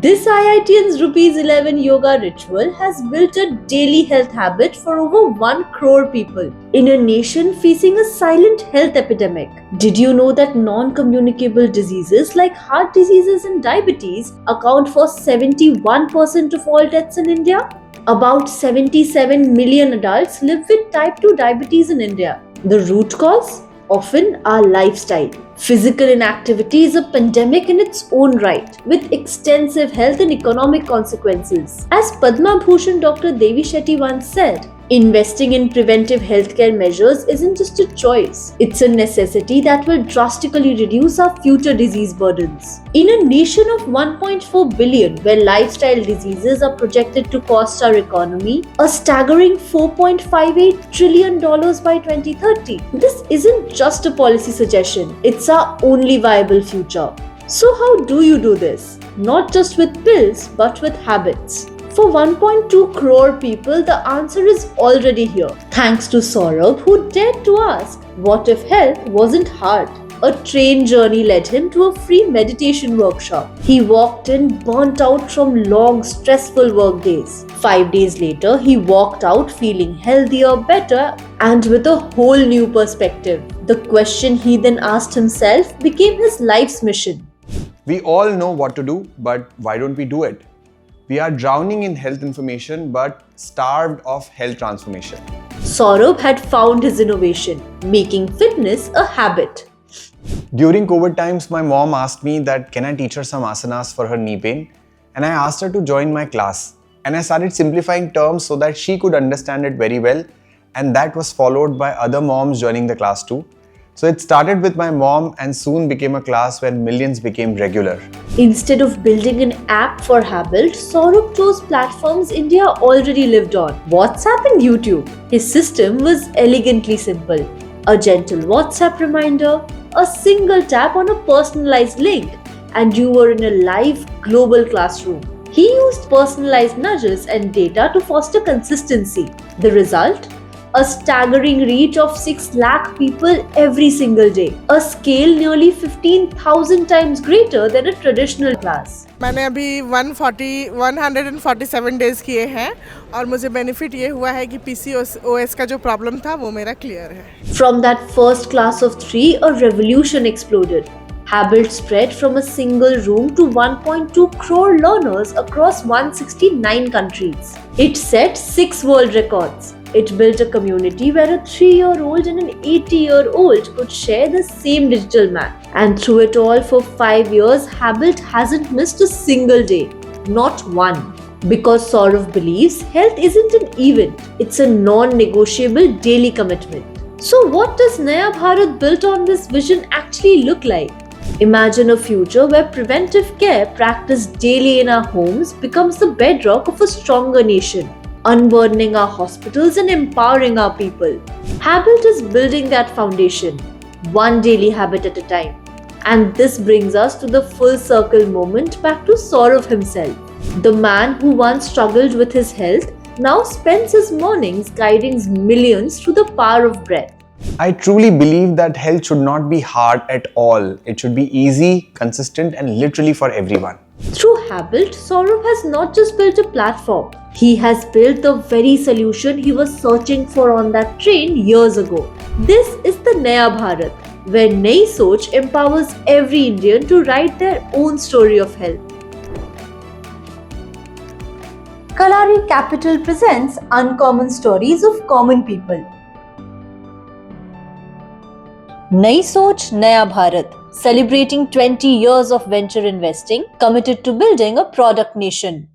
This IITian's rupees 11 yoga ritual has built a daily health habit for over 1 crore people in a nation facing a silent health epidemic. Did you know that non-communicable diseases like heart diseases and diabetes account for 71% of all deaths in India? About 77 million adults live with type 2 diabetes in India. The root cause? Often our lifestyle. Physical inactivity is a pandemic in its own right, with extensive health and economic consequences. As Padma Bhushan Dr. Devi Shetty once said, investing in preventive healthcare measures isn't just a choice, it's a necessity that will drastically reduce our future disease burdens. In a nation of 1.4 billion, where lifestyle diseases are projected to cost our economy a staggering $4.58 trillion by 2030, this isn't just a policy suggestion, it's our only viable future. So how do you do this? Not just with pills, but with habits. For 1.2 crore people, the answer is already here. Thanks to Saurabh, who dared to ask, what if health wasn't hard? A train journey led him to a free meditation workshop. He walked in burnt out from long, stressful work days. 5 days later, he walked out feeling healthier, better, and with a whole new perspective. The question he then asked himself became his life's mission. We all know what to do, but why don't we do it? We are drowning in health information but starved of health transformation. Saurabh had found his innovation, making fitness a habit. During COVID times, my mom asked me that can I teach her some asanas for her knee pain, and I asked her to join my class. And I started simplifying terms so that she could understand it very well, and that was followed by other moms joining the class too. So it started with my mom and soon became a class where millions became regular. Instead of building an app for habit, Saurabh chose platforms India already lived on, WhatsApp and YouTube. His system was elegantly simple. A gentle WhatsApp reminder, a single tap on a personalized link, and you were in a live global classroom. He used personalized nudges and data to foster consistency. The result? A staggering reach of 6 lakh people every single day, a scale nearly 15,000 times greater than a traditional class. मैंने अभी 147 days किए हैं और मुझे benefit ये हुआ है कि PCOS का जो प्रॉब्लम था वो मेरा क्लियर है. From that first class of 3, a revolution exploded. Habit spread from a single room to 1.2 crore learners across 169 countries. It set 6 world records. It built a community where a 3-year-old and an 80-year-old could share the same digital map. And through it all for 5 years, Habit hasn't missed a single day. Not one. Because Saurabh believes health isn't an event, it's a non-negotiable daily commitment. So what does Naya Bharat built on this vision actually look like? Imagine a future where preventive care practiced daily in our homes becomes the bedrock of a stronger nation, unburdening our hospitals and empowering our people. Habit is building that foundation, one daily habit at a time. And this brings us to the full circle moment back to Saurabh himself. The man who once struggled with his health now spends his mornings guiding millions through the power of breath. I truly believe that health should not be hard at all. It should be easy, consistent, and literally for everyone. Through Habit, Saurabh has not just built a platform, he has built the very solution he was searching for on that train years ago. This is the Naya Bharat, where Nai Soch empowers every Indian to write their own story of health. Kalari Capital presents Uncommon Stories of Common People. Nai Soch, Naya Bharat, celebrating 20 years of venture investing, committed to building a product nation.